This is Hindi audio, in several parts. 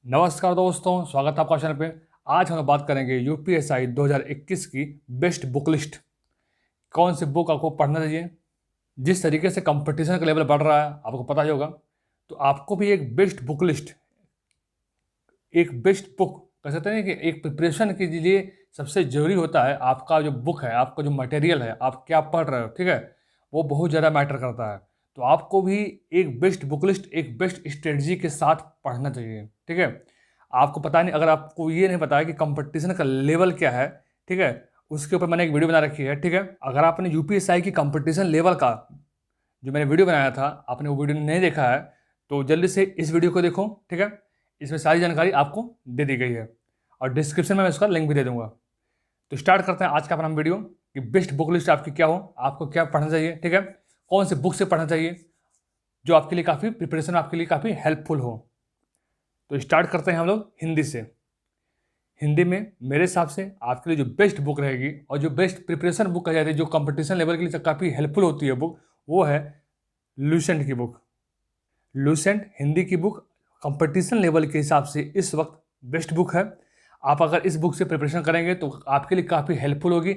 नमस्कार दोस्तों, स्वागत है आपका चैनल पे। आज हम बात करेंगे यूपीएसआई 2021 की बेस्ट बुक लिस्ट। कौन सी बुक आपको पढ़ना चाहिए। जिस तरीके से कंपटीशन का लेवल बढ़ रहा है आपको पता ही होगा, तो आपको भी एक बेस्ट बुक लिस्ट, एक बेस्ट बुक कह सकते हैं कि एक प्रिपरेशन के लिए सबसे ज़रूरी होता है आपका जो बुक है, आपका जो मटेरियल है, आप क्या पढ़ रहे हो, ठीक है, वो बहुत ज़्यादा मैटर करता है। तो आपको भी एक बेस्ट बुक लिस्ट, एक बेस्ट स्ट्रेटजी के साथ पढ़ना चाहिए, ठीक है। आपको पता नहीं, अगर आपको ये नहीं पता है कि कंपटीशन का लेवल क्या है, ठीक है, उसके ऊपर मैंने एक वीडियो बना रखी है, ठीक है। अगर आपने यूपीएसआई की कंपटीशन लेवल का जो मैंने वीडियो बनाया था, आपने वो वीडियो नहीं देखा है तो जल्दी से इस वीडियो को देखो, ठीक है। इसमें सारी जानकारी आपको दे दी गई है और डिस्क्रिप्शन में मैं उसका लिंक भी दे दूंगा। तो स्टार्ट करते हैं आज का अपना वीडियो कि बेस्ट बुक लिस्ट आपकी क्या हो, आपको क्या पढ़ना चाहिए, ठीक है, कौन से बुक से पढ़ना चाहिए जो आपके लिए काफ़ी प्रिपरेशन, आपके लिए काफ़ी हेल्पफुल हो। तो स्टार्ट करते हैं हम लोग हिंदी से। हिंदी में मेरे हिसाब से आपके लिए जो बेस्ट बुक रहेगी और जो बेस्ट प्रिपरेशन बुक कही जाती है, जो कंपटीशन लेवल के लिए काफ़ी हेल्पफुल होती है बुक, वो है लूसेंट की बुक। लूसेंट हिंदी की बुक कंपटीशन लेवल के हिसाब से इस वक्त बेस्ट बुक है। आप अगर इस बुक से प्रिपरेशन करेंगे तो आपके लिए काफ़ी हेल्पफुल होगी।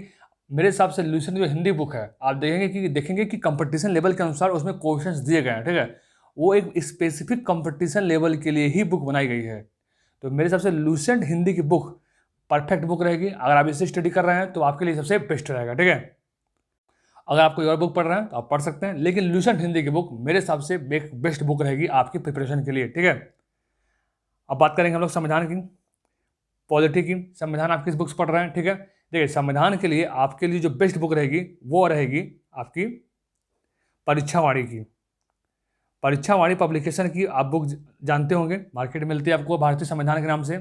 मेरे हिसाब से लूसेंट जो हिंदी बुक है, आप देखेंगे कि कंपटीशन लेवल के अनुसार उसमें क्वेश्चंस दिए गए हैं, ठीक है। वो एक स्पेसिफिक कंपटीशन लेवल के लिए ही बुक बनाई गई है। तो मेरे हिसाब से लूसेंट हिंदी की बुक परफेक्ट बुक रहेगी। अगर आप इसे स्टडी कर रहे हैं तो आपके लिए सबसे बेस्ट रहेगा, ठीक है। अगर आप कोई और बुक पढ़ रहे हैं तो आप पढ़ सकते हैं, लेकिन लूसेंट हिंदी की बुक मेरे हिसाब से एक बेस्ट बुक रहेगी आपकी प्रिपरेशन के लिए, ठीक है। अब बात करेंगे हम लोग संविधान की, पॉलिटी की। संविधान आप किस बुक्स पढ़ रहे हैं, ठीक है। देखिए, संविधान के लिए आपके लिए जो बेस्ट बुक रहेगी वो रहेगी आपकी परीक्षावाणी की। परीक्षावाणी पब्लिकेशन की आप बुक जानते होंगे, मार्केट में मिलती है आपको भारतीय संविधान के नाम से।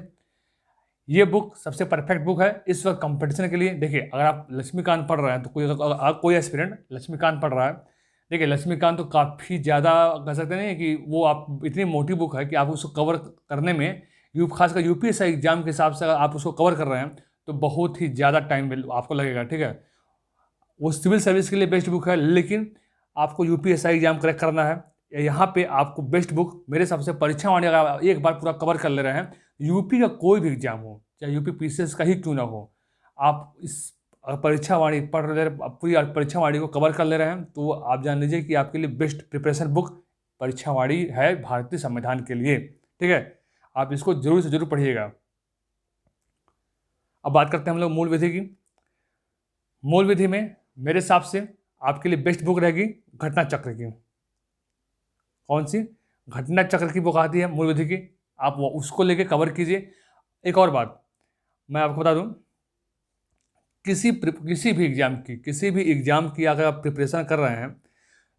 ये बुक सबसे परफेक्ट बुक है इस वक्त कंपटीशन के लिए। देखिए, अगर आप लक्ष्मीकांत पढ़ रहे हैं तो कोई एस्पिरेंट लक्ष्मीकांत पढ़ रहा है, देखिए लक्ष्मीकांत तो काफ़ी ज़्यादा कह सकते हैं कि वो आप इतनी मोटी बुक है कि आप उसको कवर करने में खासकर यूपीएससी एग्जाम के हिसाब से अगर आप उसको कवर कर रहे हैं तो बहुत ही ज़्यादा टाइम आपको लगेगा, ठीक है। वो सिविल सर्विस के लिए बेस्ट बुक है, लेकिन आपको यूपीएससी एग्जाम क्रैक करना है, यहाँ पे आपको बेस्ट बुक मेरे हिसाब से परीक्षावाणी अगर आप एक बार पूरा कवर कर ले रहे हैं, यूपी का कोई भी एग्जाम हो, चाहे यूपी पीसीएस का ही क्यों ना हो, आप इस परीक्षावाणी पढ़ रहे, पूरी परीक्षावाणी को कवर कर ले रहे हैं, तो आप जान लीजिए कि आपके लिए बेस्ट प्रिपरेशन बुक परीक्षावाणी है भारतीय संविधान के लिए, ठीक है। आप इसको जरूर से जरूर पढ़िएगा। अब बात करते हैं हम लोग मूल विधि की। मूल विधि में मेरे हिसाब से आपके लिए बेस्ट बुक रहेगी घटना चक्र की। कौन सी? घटना चक्र की बुक आती है मूल विधि की, आप वो उसको लेके कवर कीजिए। एक और बात मैं आपको बता दूं, किसी भी एग्जाम की अगर आप प्रिपरेशन कर रहे हैं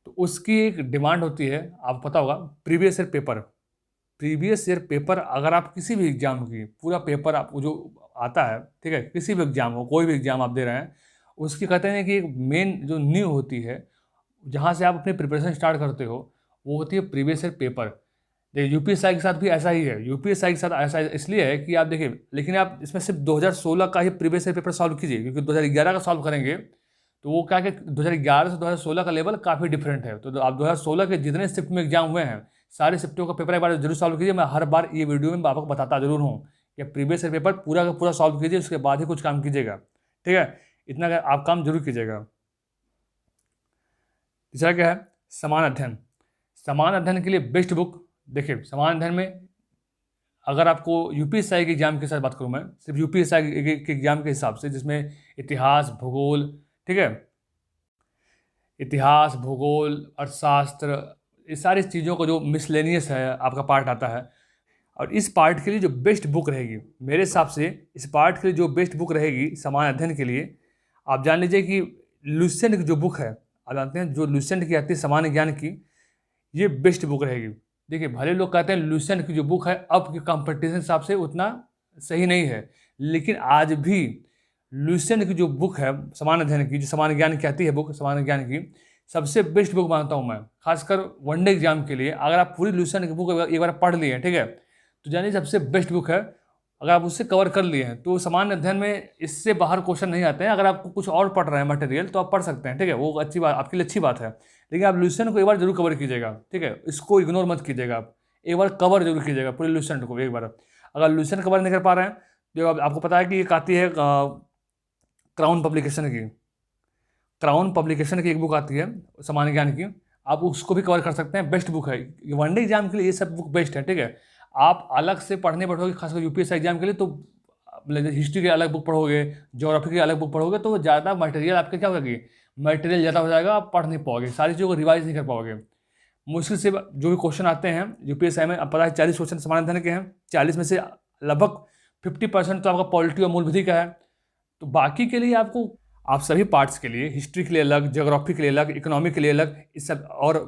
तो उसकी एक डिमांड होती है, आपको पता होगा, previous year paper. Previous year paper अगर आप किसी भी एग्जाम की पूरा पेपर आपको जो आता है, ठीक है, किसी भी एग्जाम हो, कोई भी एग्जाम आप दे रहे हैं, उसकी कहते हैं कि एक मेन जो नींव होती है जहाँ से आप अपनी प्रिपरेशन स्टार्ट करते हो, वो होती है प्रीवियस ईयर पेपर। देखिए, यूपीएसआई के साथ भी ऐसा ही है। यूपीएसआई के साथ ऐसा इसलिए है कि आप देखिए, लेकिन आप इसमें सिर्फ 2016 का ही प्रीवियस ईयर पेपर सॉल्व कीजिए, क्योंकि 2011 का सॉल्व करेंगे तो वो क्या कि 2011 से 2016 का लेवल काफ़ी डिफरेंट है। तो आप 2016 के जितने शिफ्ट में एग्जाम हुए हैं, सारे शिफ्टों का पेपर एक बार जरूर सॉल्व कीजिए। मैं हर बार ये वीडियो में आपको बताता जरूर हूँ कि प्रीवियस ईयर पेपर पूरा का पूरा सॉल्व कीजिए, उसके बाद ही कुछ काम कीजिएगा, ठीक है। इतना आप काम जरूर कीजिएगा। तीसरा क्या है? समान अध्ययन। समान अध्ययन के लिए बेस्ट बुक, देखिए समान अध्ययन में अगर आपको यूपीएसआई के एग्जाम के साथ बात करूँ, मैं सिर्फ यूपीएसआई के एग्जाम के हिसाब से, जिसमें इतिहास, भूगोल, ठीक है, इतिहास, भूगोल, अर्थशास्त्र, ये सारी चीज़ों का जो मिसलेनियस है आपका पार्ट आता है, और इस पार्ट के लिए जो बेस्ट बुक रहेगी मेरे हिसाब से, इस पार्ट के लिए जो बेस्ट बुक रहेगी समान अध्ययन के लिए, आप जान लीजिए कि लूसेंट की जो बुक है, आप जानते हैं जो लूसेंट की आती है समान ज्ञान की, ये बेस्ट बुक रहेगी। देखिए, भले लोग कहते हैं लूसेंट की जो बुक है अब के कंपटीशन हिसाब से उतना सही नहीं है, लेकिन आज भी लूसेंट की जो बुक है समान अध्ययन की, जो समान ज्ञान की आती है बुक, समान ज्ञान की सबसे बेस्ट बुक मानता हूँ मैं, खासकर वनडे एग्जाम के लिए। अगर आप पूरी लूसेंट की बुक एक बार पढ़ लिए हैं, ठीक है, तो जानिए सबसे बेस्ट बुक है। अगर आप उससे कवर कर लिए हैं तो समान अध्ययन में इससे बाहर क्वेश्चन नहीं आते हैं। अगर आपको कुछ और पढ़ रहे हैं मटेरियल तो आप पढ़ सकते हैं, ठीक है, वो अच्छी बात, आपके लिए अच्छी बात है, लेकिन आप लूसेंट को एक बार जरूर कवर कीजिएगा, ठीक है, इसको इग्नोर मत कीजिएगा, आप एक बार कवर जरूर कीजिएगा पूरे लूसेंट को एक बार। अगर लुसेंट कवर नहीं कर पा रहे हैं तो आपको पता है कि एक आती है क्राउन पब्लिकेशन की एक बुक आती है सामान्य ज्ञान की, आप उसको भी कवर कर सकते हैं। बेस्ट बुक है वनडे एग्जाम के लिए, ये सब बुक बेस्ट है। ठीक है, आप अलग से पढ़ने बैठोगे खासकर यूपीएससी एग्जाम के लिए तो हिस्ट्री के अलग बुक पढ़ोगे, ज्योग्राफी के अलग बुक पढ़ोगे तो ज़्यादा मटेरियल आपके क्या होगी, मटेरियल ज़्यादा हो जाएगा, आप पढ़ नहीं पाओगे, सारी चीज़ों को रिवाइज नहीं कर पाओगे। मुश्किल से जो भी क्वेश्चन आते हैं यूपीएससी में, अब पता है 40 क्वेश्चन सामान्य अध्ययन के हैं, 40 में से लगभग 50% तो आपका पॉलिटी और मूल विधि का है। तो बाकी के लिए आप सभी पार्ट्स के लिए, हिस्ट्री के लिए अलग, ज्योग्राफी के लिए अलग, इकोनॉमी के लिए अलग, इस सब और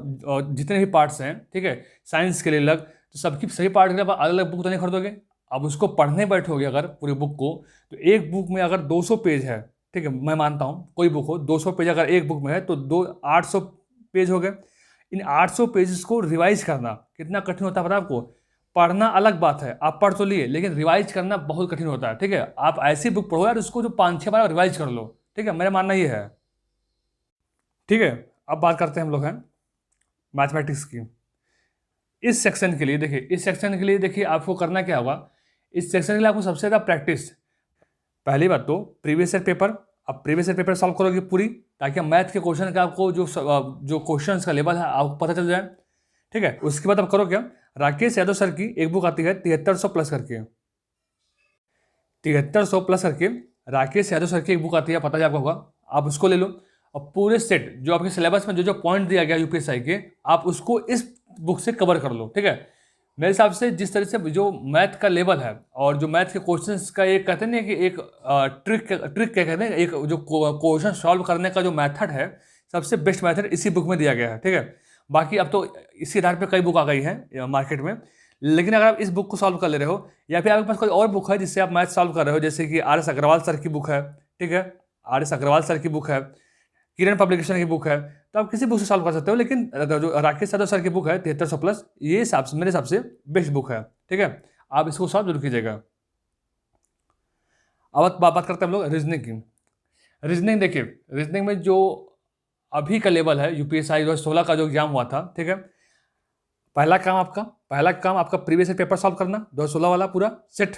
जितने भी पार्ट्स हैं, ठीक है, साइंस के लिए अलग, तो सभी पार्ट के लिए आप अलग अलग बुक तो नहीं खरीदोगे। अब उसको पढ़ने बैठोगे अगर पूरी बुक को, तो एक बुक में अगर 200 पेज है, ठीक है, मैं मानता हूँ कोई बुक हो 200 पेज अगर एक बुक में है तो 800 पेज हो गए। इन 800 पेजेस को रिवाइज करना कितना कठिन होता है पता है आपको। पढ़ना अलग बात है, आप पढ़ तो लिए, लेकिन रिवाइज करना बहुत कठिन होता है। ठीक है, आप ऐसी बुक पढ़ो यार उसको जो 5-6 बार रिवाइज कर लो। ठीक है, मेरा मानना ये है। ठीक है, अब बात करते हैं हम लोग हैं मैथमेटिक्स की। इस सेक्शन के लिए देखिए आपको करना क्या होगा। इस सेक्शन के लिए आपको सबसे ज़्यादा प्रैक्टिस, पहली बात तो प्रीवियस ईयर पेपर, आप प्रीवियस ईयर पेपर सॉल्व करोगे पूरी, ताकि मैथ के क्वेश्चन का आपको जो क्वेश्चन का लेवल है आपको पता चल जाए। ठीक है, उसके बाद आप करो क्या, राकेश यादव सर की एक बुक आती है 7300 प्लस करके, 7300 प्लस करके राकेश यादव सर की एक बुक आती है, पता है आपको होगा, आप उसको ले लो और पूरे सेट जो आपके सिलेबस में जो पॉइंट दिया गया यूपीएससी के, आप उसको इस बुक से कवर कर लो। ठीक है, मेरे हिसाब से जिस तरह से जो मैथ का लेवल है और जो मैथ के क्वेश्चंस का एक कहते हैं कि एक ट्रिक क्या कहते हैं, एक जो क्वेश्चन सॉल्व करने का जो मेथड है, सबसे बेस्ट मेथड इसी बुक में दिया गया है। ठीक है, बाकी अब तो इसी आधार पे कई बुक आ गई हैं मार्केट में, लेकिन अगर आप इस बुक को सॉल्व कर ले रहे हो या फिर आपके पास कोई और बुक है जिससे आप मैथ सॉल्व कर रहे हो, जैसे कि आर एस अग्रवाल सर की बुक है, ठीक है, आर एस अग्रवाल सर की बुक है, किरण पब्लिकेशन की बुक है, तो आप किसी बुक से सॉल्व कर सकते हो। लेकिन जो राकेश यादव सर की बुक है 7300 प्लस, ये मेरे हिसाब से बेस्ट बुक है। ठीक है, आप इसको सॉल्व जरूर कीजिएगा। अब बात करते हैं हम लोग रीजनिंग की। रीजनिंग देखिए, रीजनिंग में जो अभी का लेवल है यूपीएससी 2016 का जो एग्जाम हुआ था, ठीक है, पहला काम आपका प्रीवियस ईयर पेपर सॉल्व करना, 2016 वाला पूरा सेट।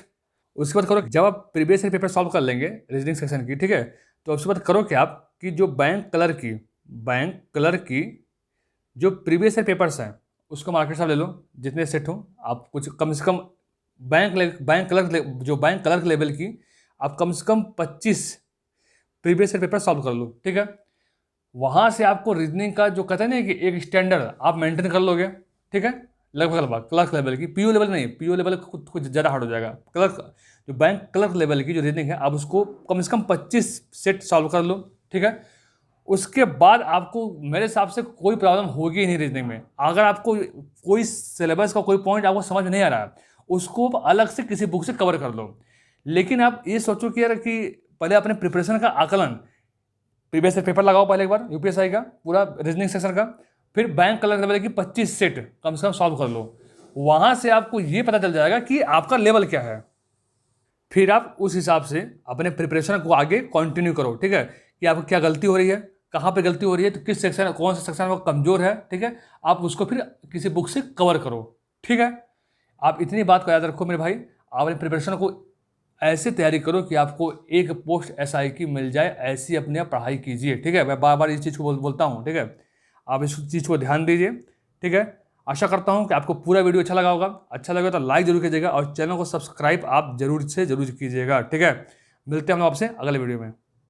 उसके बाद करो, जब आप प्रीवियस ईयर पेपर सॉल्व कर लेंगे रीजनिंग सेक्शन की, ठीक है, तो उसके बाद करो क्या आप कि जो बैंक कलर की जो प्रीवियस ईयर पेपर्स हैं उसको मार्केट से ले लो, जितने सेट हो आप कुछ कम से कम बैंक कलर लेवल की आप कम से कम 25 प्रीवियस ईयर पेपर सॉल्व कर लो। ठीक है, वहाँ से आपको रीजनिंग का जो कहते हैं ना कि एक स्टैंडर्ड आप मेंटेन कर लोगे। ठीक है, लगभग क्लर्क लेवल की, पीओ लेवल नहीं, पीओ लेवल कुछ ज़्यादा हार्ड हो जाएगा। जो बैंक क्लर्क लेवल की जो रीजनिंग है आप उसको कम से कम 25 सेट सॉल्व कर लो। ठीक है, उसके बाद आपको मेरे हिसाब से कोई प्रॉब्लम होगी नहीं रीजनिंग में। अगर आपको कोई सिलेबस का कोई पॉइंट आपको समझ में नहीं आ रहा है, उसको आप अलग से किसी बुक से कवर कर लो। लेकिन आप ये सोचो कि यार कि पहले अपने प्रिपरेशन का आकलन, प्रीवियस ईयर पेपर लगाओ पहले एक बार यूपीएससी का पूरा रीजनिंग सेक्शन का, फिर बैंक कलर लेवल की 25 सेट कम से कम सॉल्व कर लो। वहाँ से आपको ये पता चल जाएगा कि आपका लेवल क्या है। फिर आप उस हिसाब से अपने प्रिपरेशन को आगे कंटिन्यू करो। ठीक है, कि आपको क्या गलती हो रही है, कहाँ पे गलती हो रही है, तो किस सेक्शन, कौन सा सेक्शन आपका कमजोर है। ठीक है, आप उसको फिर किसी बुक से कवर करो। ठीक है, आप इतनी बात को याद रखो मेरे भाई, आप अपने प्रिपरेशन को ऐसे तैयारी करो कि आपको एक पोस्ट एसआई की मिल जाए, ऐसी अपने आप पढ़ाई कीजिए। ठीक है, मैं बार बार इस चीज़ को बोलता हूँ। ठीक है, आप इस चीज़ को ध्यान दीजिए। ठीक है, आशा करता हूँ कि आपको पूरा वीडियो अच्छा लगा होगा। अच्छा लगे तो लाइक जरूर कीजिएगा और चैनल को सब्सक्राइब आप जरूर से जरूर कीजिएगा। ठीक है, मिलते हैं हम लोग आपसे अगले वीडियो में।